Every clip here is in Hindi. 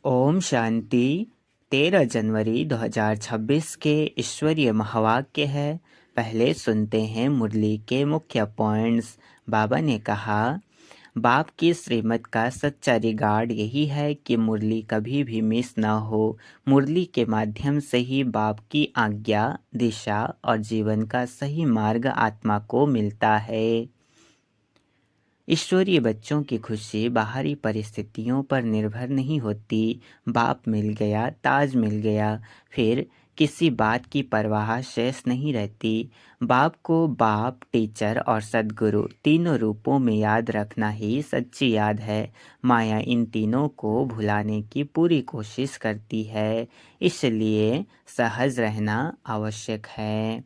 ओम शांति। 13 जनवरी 2026 के ईश्वरीय महावाक्य है। पहले सुनते हैं मुरली के मुख्य पॉइंट्स। बाबा ने कहा, बाप की श्रीमत का सच्चा रिगार्ड यही है कि मुरली कभी भी मिस न हो। मुरली के माध्यम से ही बाप की आज्ञा, दिशा और जीवन का सही मार्ग आत्मा को मिलता है। ईश्वरीय बच्चों की खुशी बाहरी परिस्थितियों पर निर्भर नहीं होती। बाप मिल गया, ताज मिल गया, फिर किसी बात की परवाह शेष नहीं रहती। बाप को बाप, टीचर और सद्गुरु तीनों रूपों में याद रखना ही सच्ची याद है। माया इन तीनों को भुलाने की पूरी कोशिश करती है, इसलिए सहज रहना आवश्यक है।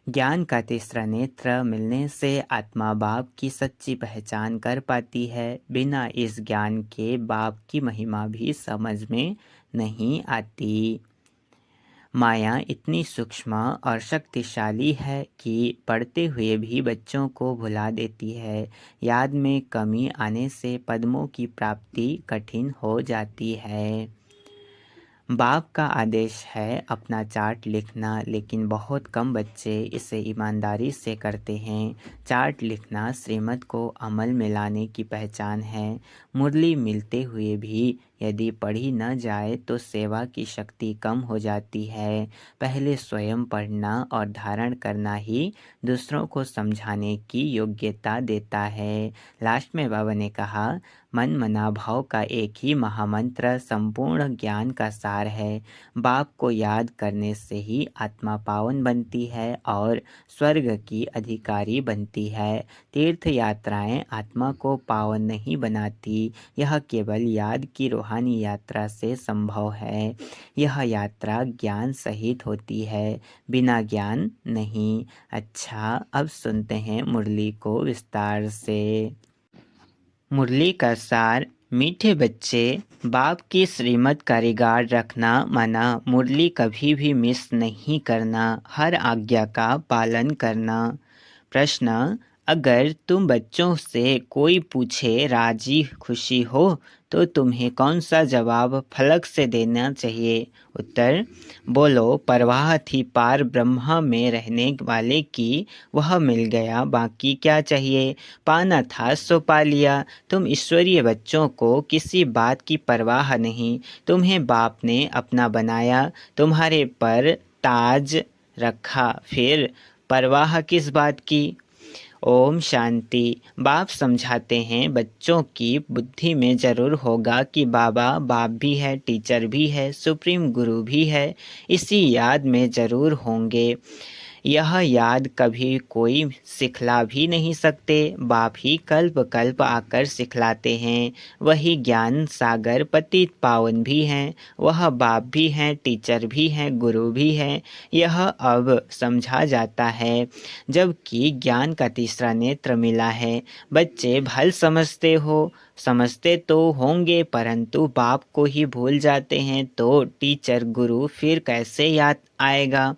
ज्ञान का तीसरा नेत्र मिलने से आत्मा बाप की सच्ची पहचान कर पाती है। बिना इस ज्ञान के बाप की महिमा भी समझ में नहीं आती। माया इतनी सूक्ष्म और शक्तिशाली है कि पढ़ते हुए भी बच्चों को भुला देती है। याद में कमी आने से पद्मों की प्राप्ति कठिन हो जाती है। बाप का आदेश है अपना चार्ट लिखना, लेकिन बहुत कम बच्चे इसे ईमानदारी से करते हैं। चार्ट लिखना श्रीमत को अमल में लाने की पहचान है। मुरली मिलते हुए भी यदि पढ़ी न जाए तो सेवा की शक्ति कम हो जाती है। पहले स्वयं पढ़ना और धारण करना ही दूसरों को समझाने की योग्यता देता है। लास्ट में बाबा ने कहा, मन मना भाव का एक ही महामंत्र संपूर्ण ज्ञान का सार है। बाप को याद करने से ही आत्मा पावन बनती है और स्वर्ग की अधिकारी बनती है। तीर्थ यात्राएं आत्मा को पावन नहीं बनाती, यह केवल याद की रूहानी यात्रा से संभव है। यह यात्रा ज्ञान सहित होती है, बिना ज्ञान नहीं। अच्छा, अब सुनते हैं मुरली को विस्तार से। मुरली का सार। मीठे बच्चे, बाप की श्रीमत का रिगार्ड रखना माना मुरली कभी भी मिस नहीं करना, हर आज्ञा का पालन करना। प्रश्न, अगर तुम बच्चों से कोई पूछे राजी खुशी हो तो तुम्हें कौन सा जवाब फलक से देना चाहिए? उत्तर, बोलो, परवाह थी पार ब्रह्मा में रहने वाले की, वह मिल गया, बाकी क्या चाहिए? पाना था सो पा लिया। तुम ईश्वरीय बच्चों को किसी बात की परवाह नहीं। तुम्हें बाप ने अपना बनाया, तुम्हारे पर ताज रखा, फिर परवाह किस बात की? ओम शांति। बाप समझाते हैं, बच्चों की बुद्धि में ज़रूर होगा कि बाबा बाप भी है, टीचर भी है, सुप्रीम गुरु भी है। इसी याद में ज़रूर होंगे। यह याद कभी कोई सिखला भी नहीं सकते। बाप ही कल्प कल्प आकर सिखलाते हैं। वही ज्ञान सागर पतित पावन भी हैं। वह बाप भी हैं, टीचर भी हैं, गुरु भी हैं। यह अब समझा जाता है जबकि ज्ञान का तीसरा नेत्र मिला है। बच्चे भल समझते तो होंगे, परंतु बाप को ही भूल जाते हैं तो टीचर गुरु फिर कैसे याद आएगा?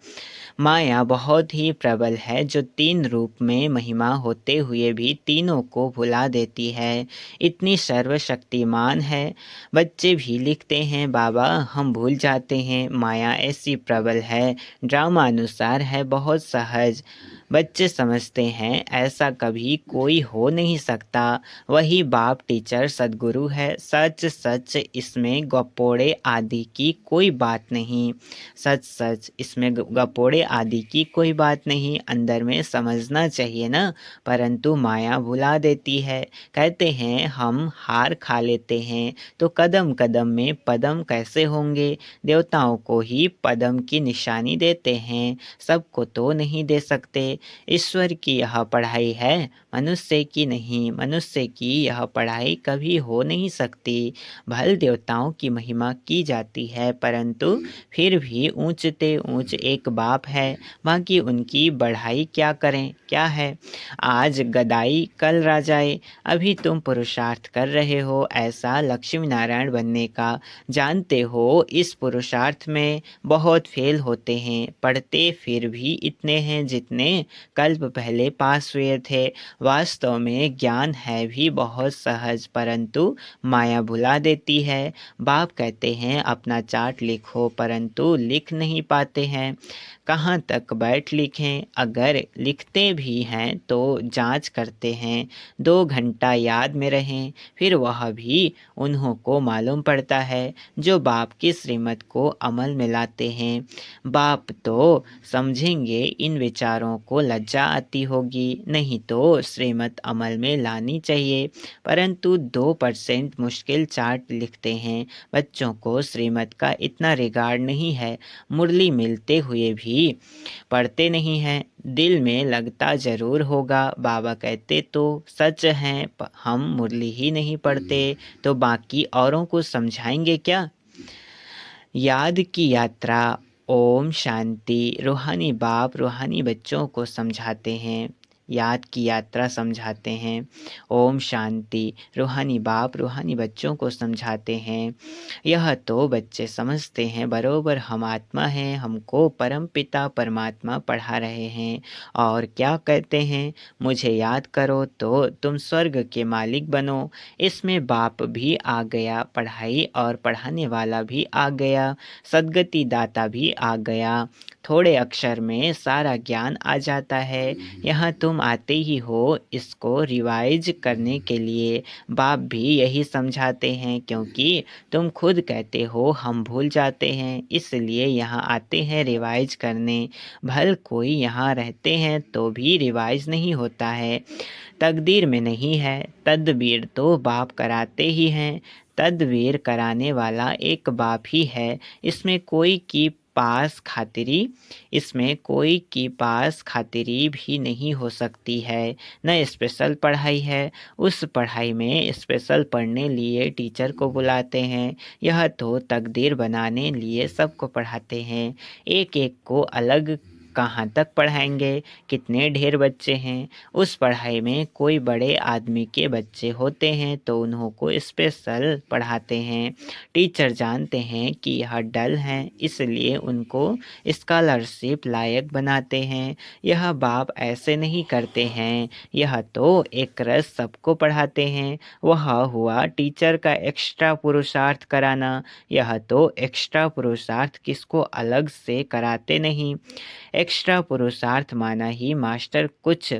माया बहुत ही प्रबल है, जो तीन रूप में महिमा होते हुए भी तीनों को भुला देती है। इतनी सर्वशक्तिमान है। बच्चे भी लिखते हैं, बाबा हम भूल जाते हैं। माया ऐसी प्रबल है, ड्रामा अनुसार है, बहुत सहज। बच्चे समझते हैं ऐसा कभी कोई हो नहीं सकता। वही बाप, टीचर, सद्गुरु है। सच सच इसमें गपोड़े आदि की कोई बात नहीं। सच सच इसमें गपोड़े आदि की कोई बात नहीं। अंदर में समझना चाहिए ना, परंतु माया भुला देती है। कहते हैं हम हार खा लेते हैं तो कदम कदम में पदम कैसे होंगे? देवताओं को ही पदम की निशानी देते हैं, सबको तो नहीं दे सकते। ईश्वर की यह पढ़ाई है, मनुष्य की नहीं। मनुष्य की यह पढ़ाई कभी हो नहीं सकती। भल देवताओं की महिमा की जाती है, परंतु फिर भी ऊंचते ऊंच एक बाप है, बाकी उनकी बढ़ाई क्या करें? क्या है? आज गदाई कल राजाई। अभी तुम पुरुषार्थ कर रहे हो ऐसा लक्ष्मी नारायण बनने का, जानते हो इस पुरुषार्थ में बहुत फेल होते हैं। पढ़ते फिर भी इतने हैं जितने कल्प पहले पास हुए थे। वास्तव में ज्ञान है भी बहुत सहज, परंतु माया भुला देती है। बाप कहते हैं अपना चार्ट लिखो, परंतु लिख नहीं पाते हैं। कहाँ तक बैठ लिखें? अगर लिखते भी हैं तो जांच करते हैं, 2 घंटा याद में रहें, फिर वह भी उन्हों को मालूम पड़ता है जो बाप की श्रीमत को अमल में लाते हैं। बाप तो समझेंगे, इन विचारों को लज्जा आती होगी, नहीं तो श्रीमत अमल में लानी चाहिए, परंतु 2% मुश्किल चार्ट लिखते हैं। बच्चों को श्रीमत का इतना रिगार्ड नहीं है, मुरली मिलते हुए भी पढ़ते नहीं हैं। दिल में लगता ज़रूर होगा, बाबा कहते तो सच हैं, हम मुरली ही नहीं पढ़ते तो बाकी औरों को समझाएंगे क्या? याद की यात्रा। ओम शांति। रूहानी बाप रूहानी बच्चों को समझाते हैं, याद की यात्रा समझाते हैं। ओम शांति। रूहानी बाप रूहानी बच्चों को समझाते हैं। यह तो बच्चे समझते हैं बरोबर हम आत्मा हैं, हमको परम पिता परमात्मा पढ़ा रहे हैं और क्या कहते हैं, मुझे याद करो तो तुम स्वर्ग के मालिक बनो। इसमें बाप भी आ गया, पढ़ाई और पढ़ाने वाला भी आ गया, सद्गति दाता भी आ गया। थोड़े अक्षर में सारा ज्ञान आ जाता है। यहाँ तुम आते ही हो इसको रिवाइज करने के लिए। बाप भी यही समझाते हैं, क्योंकि तुम खुद कहते हो हम भूल जाते हैं, इसलिए यहाँ आते हैं रिवाइज करने। भल कोई यहाँ रहते हैं तो भी रिवाइज नहीं होता है, तकदीर में नहीं है। तदबीर तो बाप कराते ही हैं, तदबीर कराने वाला एक बाप ही है। इसमें कोई की पास खातिरी भी नहीं हो सकती है। न स्पेशल पढ़ाई है, उस पढ़ाई में स्पेशल पढ़ने लिए टीचर को बुलाते हैं। यह तो तकदीर बनाने लिए सबको पढ़ाते हैं, एक एक को अलग कहाँ तक पढ़ाएंगे? कितने ढेर बच्चे हैं। उस पढ़ाई में कोई बड़े आदमी के बच्चे होते हैं तो उन्हों को स्पेशल पढ़ाते हैं। टीचर जानते हैं कि यह डल हैं, इसलिए उनको स्कॉलरशिप लायक बनाते हैं। यह बाप ऐसे नहीं करते हैं, यह तो एक रस सबको पढ़ाते हैं। वह हुआ टीचर का एक्स्ट्रा पुरुषार्थ कराना। यह तो एक्स्ट्रा पुरुषार्थ किसको अलग से कराते नहीं। एक्स्ट्रा पुरुषार्थ माना ही मास्टर कुछ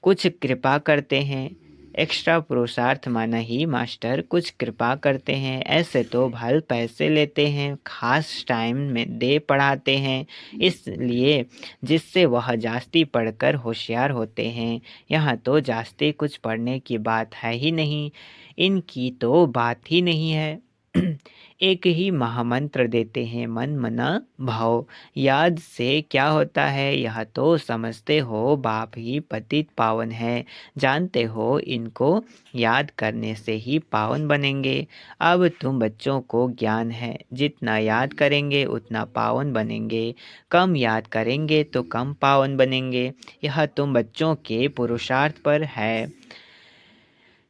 कुछ कृपा करते हैं। एक्स्ट्रा पुरुषार्थ माना ही मास्टर कुछ कृपा करते हैं। ऐसे तो भल पैसे लेते हैं, खास टाइम में दे पढ़ाते हैं, इसलिए जिससे वह जास्ती पढ़कर होशियार होते हैं। यहाँ तो जास्ती कुछ पढ़ने की बात है ही नहीं, इनकी तो बात ही नहीं है। एक ही महामंत्र देते हैं, मन मना भाव। याद से क्या होता है, यह तो समझते हो बाप ही पतित पावन है, जानते हो इनको याद करने से ही पावन बनेंगे। अब तुम बच्चों को ज्ञान है, जितना याद करेंगे उतना पावन बनेंगे, कम याद करेंगे तो कम पावन बनेंगे। यह तुम बच्चों के पुरुषार्थ पर है,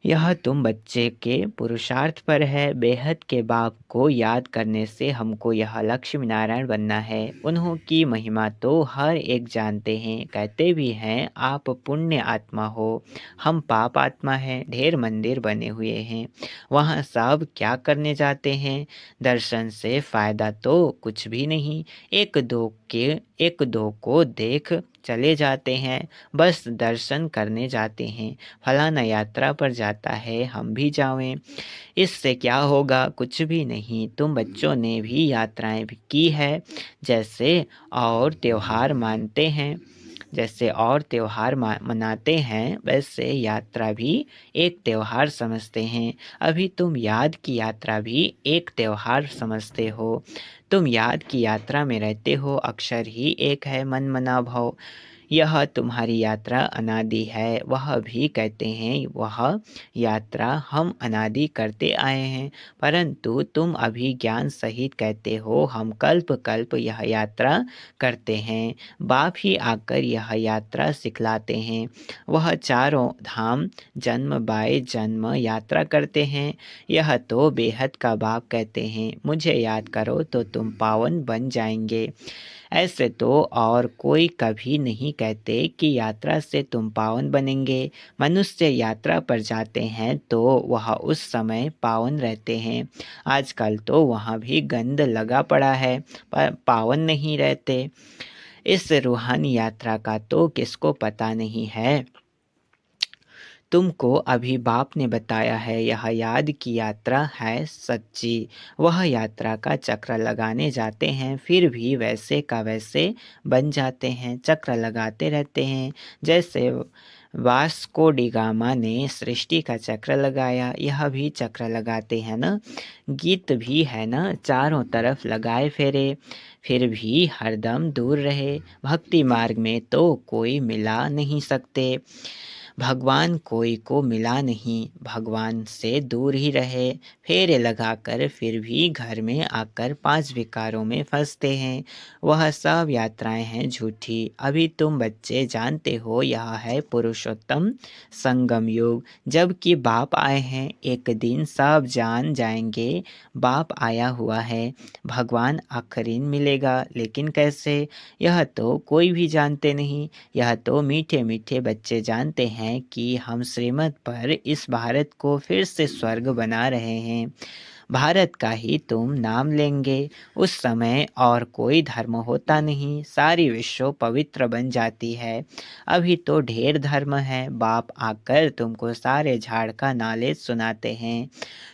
यह तुम बच्चे के पुरुषार्थ पर है। बेहद के बाप को याद करने से हमको यह लक्ष्मी नारायण बनना है। उन्हों की महिमा तो हर एक जानते हैं, कहते भी हैं आप पुण्य आत्मा हो, हम पाप आत्मा हैं। ढेर मंदिर बने हुए हैं, वहाँ सब क्या करने जाते हैं? दर्शन से फ़ायदा तो कुछ भी नहीं, एक दो को देख चले जाते हैं, बस दर्शन करने जाते हैं। फलाना यात्रा पर जाता है, हम भी जावें, इससे क्या होगा? कुछ भी नहीं। तुम बच्चों ने भी यात्राएं भी की है, जैसे और त्योहार मानते हैं, जैसे और त्योहार मनाते हैं, वैसे यात्रा भी एक त्योहार समझते हैं। अभी तुम याद की यात्रा भी एक त्योहार समझते हो। तुम याद की यात्रा में रहते हो, अक्षर ही एक है, मन मना भव। यह तुम्हारी यात्रा अनादि है। वह भी कहते हैं वह यात्रा हम अनादि करते आए हैं, परंतु तुम अभी ज्ञान सहित कहते हो हम कल्प कल्प यह यात्रा करते हैं। बाप ही आकर यह यात्रा सिखलाते हैं। वह चारों धाम जन्म बाय जन्म यात्रा करते हैं। यह तो बेहद का बाप कहते हैं, मुझे याद करो तो तुम पावन बन जाएंगे। ऐसे तो और कोई कभी नहीं कहते कि यात्रा से तुम पावन बनेंगे। मनुष्य यात्रा पर जाते हैं तो वह उस समय पावन रहते हैं। आजकल तो वहाँ भी गंद लगा पड़ा है पर पावन नहीं रहते। इस रूहानी यात्रा का तो किसको पता नहीं है। तुमको अभी बाप ने बताया है, यह याद की यात्रा है सच्ची। वह यात्रा का चक्र लगाने जाते हैं फिर भी वैसे का वैसे बन जाते हैं, चक्र लगाते रहते हैं। जैसे वास्को डी गामा ने सृष्टि का चक्र लगाया, यह भी चक्र लगाते हैं ना। गीत भी है ना, चारों तरफ लगाए फेरे फिर भी हरदम दूर रहे। भक्ति मार्ग में तो कोई मिला नहीं सकते। भगवान कोई को मिला नहीं, भगवान से दूर ही रहे। फेरे लगाकर फिर भी घर में आकर 5 विकारों में फंसते हैं। वह सब यात्राएं हैं झूठी। अभी तुम बच्चे जानते हो यह है पुरुषोत्तम संगम युग। जबकि बाप आए हैं, एक दिन सब जान जाएंगे बाप आया हुआ है। भगवान आखिरीन मिलेगा, लेकिन कैसे, यह तो कोई भी जानते नहीं। यह तो मीठे मीठे बच्चे जानते हैं कि हम श्रीमत पर इस भारत को फिर से स्वर्ग बना रहे हैं। भारत का ही तुम नाम लेंगे, उस समय और कोई धर्म होता नहीं, सारी विश्व पवित्र बन जाती है। अभी तो ढेर धर्म है। बाप आकर तुमको सारे झाड़ का नाले सुनाते हैं,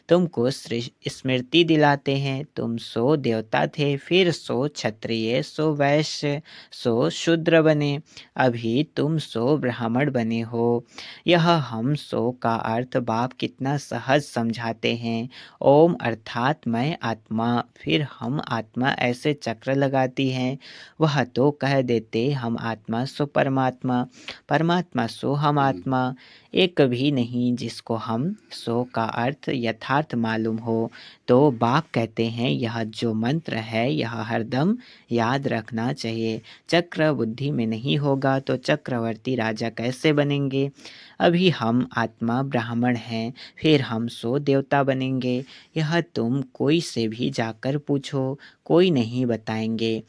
तुमको स्मृति दिलाते हैं। तुम सो देवता थे, फिर सो क्षत्रिय, सो वैश्य, सो शूद्र बने, अभी तुम सो ब्राह्मण बने हो। यह हम सो का अर्थ बाप कितना सहज समझाते हैं। ओम अर्थात मैं आत्मा, फिर हम आत्मा ऐसे चक्र लगाती हैं। वह तो कह देते हम आत्मा सो परमात्मा, परमात्मा सो हम आत्मा। एक भी नहीं जिसको हम सो का अर्थ यथार्थ मालूम हो। तो बाप कहते हैं यह जो मंत्र है यह हरदम याद रखना चाहिए। चक्र बुद्धि में नहीं होगा तो चक्रवर्ती राजा कैसे बनेंगे। अभी हम आत्मा ब्राह्मण हैं, फिर हम सो देवता बनेंगे। यह तुम कोई से भी जाकर पूछो, कोई नहीं बताएंगे।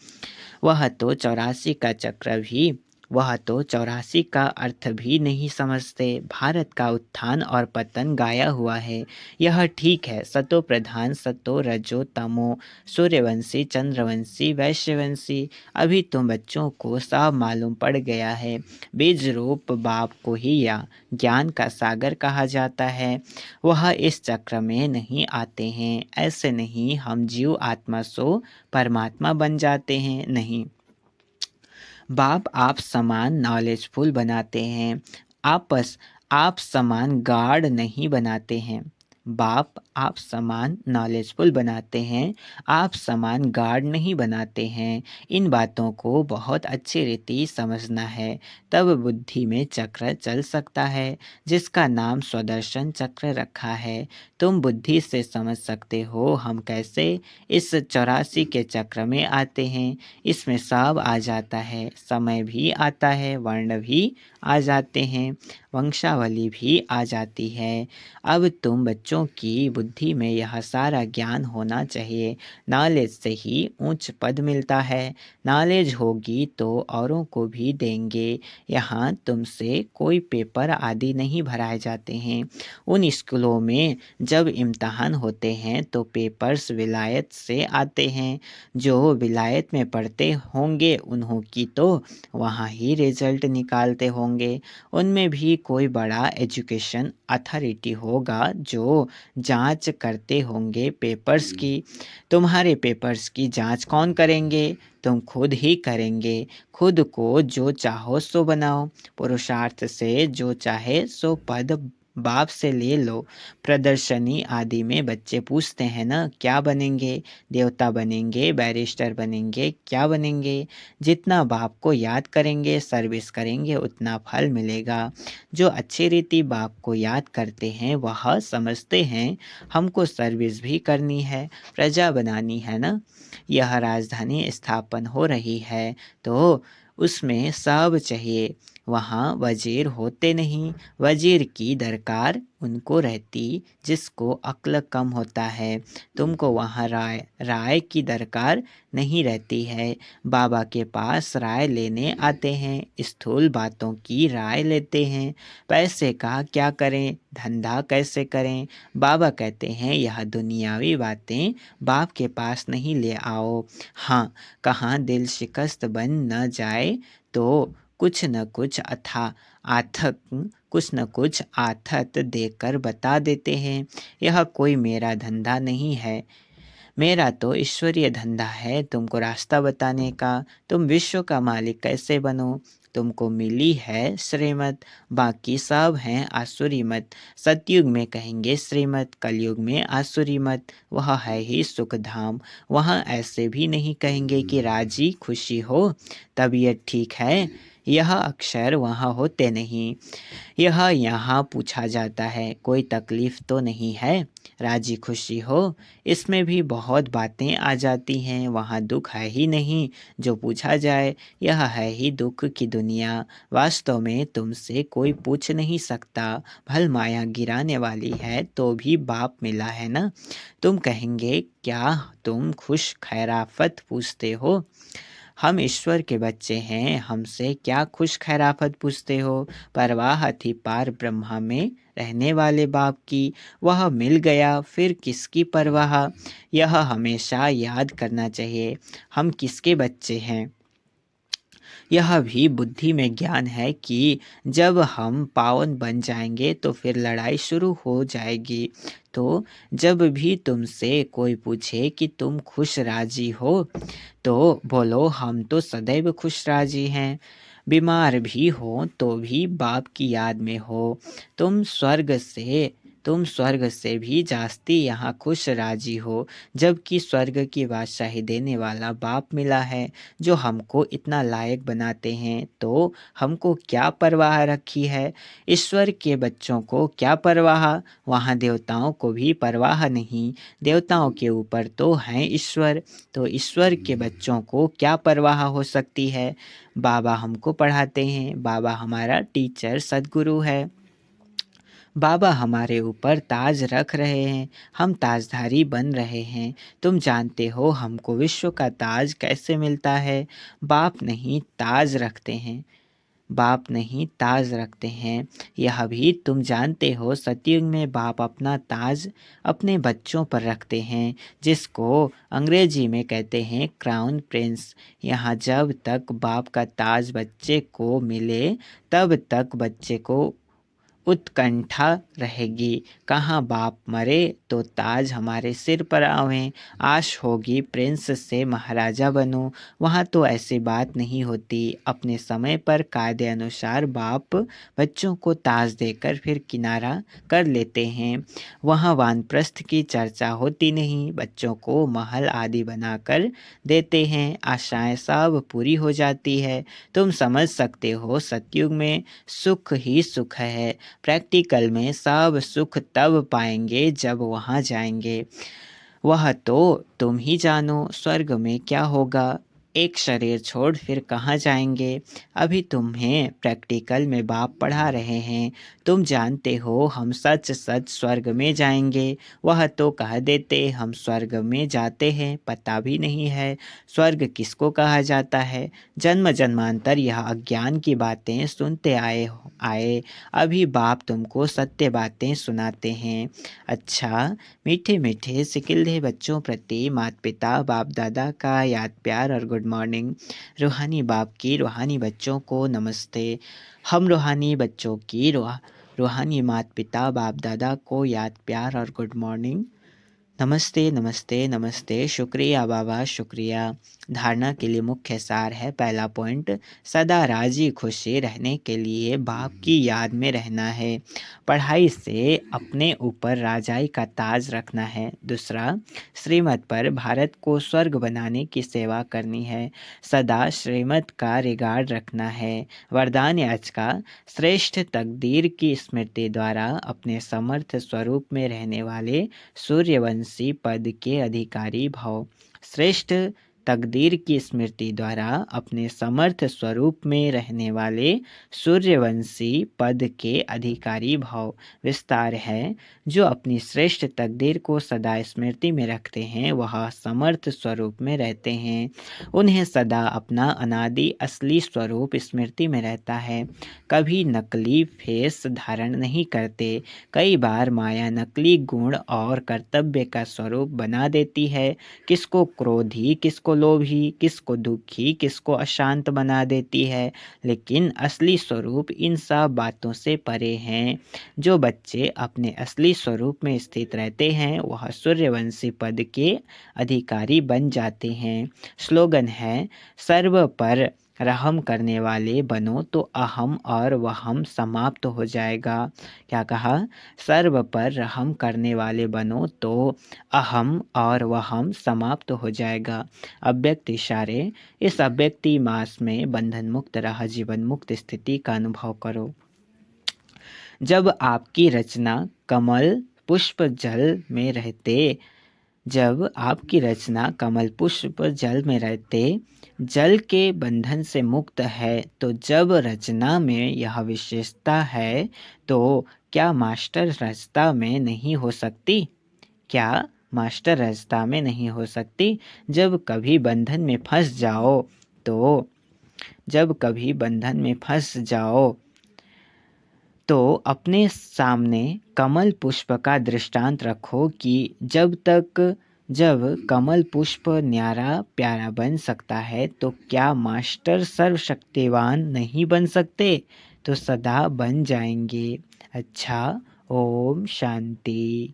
वह तो 84 का चक्र भी, वह तो 84 का अर्थ भी नहीं समझते। भारत का उत्थान और पतन गाया हुआ है, यह ठीक है। सतो प्रधान, सतो रजो तमो, सूर्यवंशी, चंद्रवंशी, वैश्यवंशी। अभी तुम बच्चों को सब मालूम पड़ गया है। बीज रूप बाप को ही या ज्ञान का सागर कहा जाता है। वह इस चक्र में नहीं आते हैं। ऐसे नहीं हम जीव आत्मा सो परमात्मा बन जाते हैं, नहीं। बाप आप समान नॉलेजफुल बनाते हैं, आपस आप समान गार्ड नहीं बनाते हैं। बाप आप समान नॉलेजफुल बनाते हैं, आप समान गार्ड नहीं बनाते हैं। इन बातों को बहुत अच्छी रीति समझना है, तब बुद्धि में चक्र चल सकता है, जिसका नाम स्वदर्शन चक्र रखा है। तुम बुद्धि से समझ सकते हो हम कैसे इस 84 के चक्र में आते हैं। इसमें सब आ जाता है, समय भी आता है, वर्ण भी आ जाते हैं, वंशावली भी आ जाती है। अब तुम बच्चों की बुद्धि में यह सारा ज्ञान होना चाहिए। नॉलेज से ही उच्च पद मिलता है। नॉलेज होगी तो औरों को भी देंगे। यहाँ तुमसे कोई पेपर आदि नहीं भराए जाते हैं। उन स्कूलों में जब इम्तहान होते हैं तो पेपर्स विलायत से आते हैं। जो विलायत में पढ़ते होंगे उन्हों की तो वहाँ ही रिजल्ट निकालते होंगे। उनमें भी कोई बड़ा एजुकेशन अथॉरिटी होगा जो जांच करते होंगे पेपर्स की। तुम्हारे पेपर्स की जांच कौन करेंगे, तुम खुद ही करेंगे। खुद को जो चाहो सो बनाओ, पुरुषार्थ से जो चाहे सो पद बाप से ले लो। प्रदर्शनी आदि में बच्चे पूछते हैं ना क्या बनेंगे, देवता बनेंगे, बैरिस्टर बनेंगे, क्या बनेंगे। जितना बाप को याद करेंगे, सर्विस करेंगे, उतना फल मिलेगा। जो अच्छी रीति बाप को याद करते हैं वह समझते हैं हमको सर्विस भी करनी है, प्रजा बनानी है ना। यह राजधानी स्थापन हो रही है तो उसमें सब चाहिए। वहाँ वजीर होते नहीं। वजीर की दरकार उनको रहती जिसको अक्ल कम होता है। तुमको वहाँ राय की दरकार नहीं रहती है। बाबा के पास राय लेने आते हैं, स्थूल बातों की राय लेते हैं। पैसे का क्या करें, धंधा कैसे करें। बाबा कहते हैं यह दुनियावी बातें बाप के पास नहीं ले आओ। हाँ, कहाँ दिल शिकस्त बन न जाए तो कुछ न कुछ कुछ न कुछ आथत देकर बता देते हैं। यह कोई मेरा धंधा नहीं है, मेरा तो ईश्वरीय धंधा है तुमको रास्ता बताने का। तुम विश्व का मालिक कैसे बनो। तुमको मिली है श्रीमत, बाकी सब हैं आसुरी मत। सतयुग में कहेंगे श्रीमत, कलयुग में आसुरी मत। वह है ही सुख धाम, वहाँ ऐसे भी नहीं कहेंगे कि राजी खुशी हो, तबीयत ठीक है। यह अक्षर वहाँ होते नहीं। यह यहाँ पूछा जाता है, कोई तकलीफ तो नहीं है, राजी खुशी हो। इसमें भी बहुत बातें आ जाती हैं। वहाँ दुख है ही नहीं जो पूछा जाए। यह है ही दुख की दुनिया, वास्तव में तुमसे कोई पूछ नहीं सकता। भल माया गिराने वाली है तो भी बाप मिला है ना। तुम कहेंगे क्या तुम खुश खैराफत पूछते हो। हम ईश्वर के बच्चे हैं, हमसे क्या खुश खैराफत पूछते हो। परवाह थी पार ब्रह्मा में रहने वाले बाप की, वह मिल गया फिर किसकी परवाह। यह हमेशा याद करना चाहिए, हम किसके बच्चे हैं। यह भी बुद्धि में ज्ञान है कि जब हम पावन बन जाएंगे तो फिर लड़ाई शुरू हो जाएगी। तो जब भी तुमसे कोई पूछे कि तुम खुश राजी हो तो बोलो हम तो सदैव खुश राजी हैं। बीमार भी हो तो भी बाप की याद में हो। तुम स्वर्ग से तुम स्वर्ग से भी जास्ती यहाँ खुश राजी हो, जबकि स्वर्ग की बादशाही देने वाला बाप मिला है जो हमको इतना लायक बनाते हैं। तो हमको क्या परवाह रखी है। ईश्वर के बच्चों को क्या परवाह, वहाँ देवताओं को भी परवाह नहीं। देवताओं के ऊपर तो हैं ईश्वर, तो ईश्वर के बच्चों को क्या परवाह हो सकती है। बाबा हमको पढ़ाते हैं, बाबा हमारा टीचर सद्गुरु है। बाबा हमारे ऊपर ताज रख रहे हैं, हम ताजधारी बन रहे हैं। तुम जानते हो हमको विश्व का ताज कैसे मिलता है। बाप नहीं ताज रखते हैं, बाप नहीं ताज रखते हैं। यह भी तुम जानते हो सतयुग में बाप अपना ताज अपने बच्चों पर रखते हैं, जिसको अंग्रेजी में कहते हैं क्राउन प्रिंस। यहाँ जब तक बाप का ताज बच्चे को मिले तब तक बच्चे को उत्कंठा रहेगी। कहाँ बाप मरे तो ताज हमारे सिर पर आवे। आश होगी प्रिंस से महाराजा बनूं, वहाँ तो ऐसी बात नहीं होती। अपने समय पर कायदे अनुसार बाप बच्चों को ताज देकर फिर किनारा कर लेते हैं। वहाँ वानप्रस्थ की चर्चा होती नहीं, बच्चों को महल आदि बनाकर देते हैं, आशाएं सब पूरी हो जाती है। तुम समझ सकते हो सतयुग में सुख ही सुख है। प्रैक्टिकल में सब सुख तब पाएंगे जब वहाँ जाएंगे। वह तो तुम ही जानो स्वर्ग में क्या होगा। एक शरीर छोड़ फिर कहाँ जाएंगे। अभी तुम्हें प्रैक्टिकल में बाप पढ़ा रहे हैं। तुम जानते हो हम सच सच स्वर्ग में जाएंगे। वह तो कह देते हम स्वर्ग में जाते हैं, पता भी नहीं है स्वर्ग किसको कहा जाता है। जन्म जन्मांतर यह अज्ञान की बातें सुनते आए अभी बाप तुमको सत्य बातें सुनाते हैं। अच्छा, मीठे मीठे सिकिल्दे बच्चों प्रति माता पिता बाप दादा का याद प्यार और गुड मॉर्निंग। रूहानी बाप की रूहानी बच्चों को नमस्ते। हम रूहानी बच्चों की रूहानी माता पिता बाप दादा को याद प्यार और गुड मॉर्निंग। नमस्ते नमस्ते नमस्ते, शुक्रिया बाबा शुक्रिया। धारणा के लिए मुख्य सार है, पहला पॉइंट, सदा राजी खुशी रहने के लिए बाप की याद में रहना है। पढ़ाई से अपने ऊपर राजाई का ताज रखना है। दूसरा, श्रीमत पर भारत को स्वर्ग बनाने की सेवा करनी है। सदा श्रीमत का रिगार्ड रखना है। वरदान आज का, श्रेष्ठ तकदीर की स्मृति द्वारा अपने समर्थ स्वरूप में रहने वाले सूर्यवंशी पद के अधिकारी भव। श्रेष्ठ तकदीर की स्मृति द्वारा अपने समर्थ स्वरूप में रहने वाले सूर्यवंशी पद के अधिकारी भाव विस्तार है। जो अपनी श्रेष्ठ तकदीर को सदा स्मृति में रखते हैं वह समर्थ स्वरूप में रहते हैं। उन्हें सदा अपना अनादि असली स्वरूप स्मृति में रहता है, कभी नकली फेस धारण नहीं करते। कई बार माया नकली गुण और कर्तव्य का स्वरूप बना देती है, किसको क्रोधी, किसको लोभी, किसको दुखी, किसको अशांत बना देती है, लेकिन असली स्वरूप इन सब बातों से परे हैं। जो बच्चे अपने असली स्वरूप में स्थित रहते हैं वह सूर्यवंशी पद के अधिकारी बन जाते हैं। स्लोगन है, सर्व पर रहम करने वाले बनो तो अहम और वहम समाप्त हो जाएगा। क्या कहा? सर्व पर रहम करने वाले बनो तो अहम और वहम समाप्त हो जाएगा। अव्यक्त इशारे, इस अव्यक्ति मास में बंधन मुक्त रह जीवन मुक्त स्थिति का अनुभव करो। जब आपकी रचना कमल पुष्प जल में रहते, जब आपकी रचना कमल पुष्प जल में रहते जल के बंधन से मुक्त है, तो जब रचना में यह विशेषता है तो क्या मास्टर रचना में नहीं हो सकती? क्या मास्टर रचना में नहीं हो सकती? जब कभी बंधन में फंस जाओ तो जब कभी बंधन में फंस जाओ तो अपने सामने कमल पुष्प का दृष्टांत रखो कि जब कमल पुष्प न्यारा प्यारा बन सकता है तो क्या मास्टर सर्वशक्तिवान नहीं बन सकते? तो सदा बन जाएंगे। अच्छा, ओम शांति।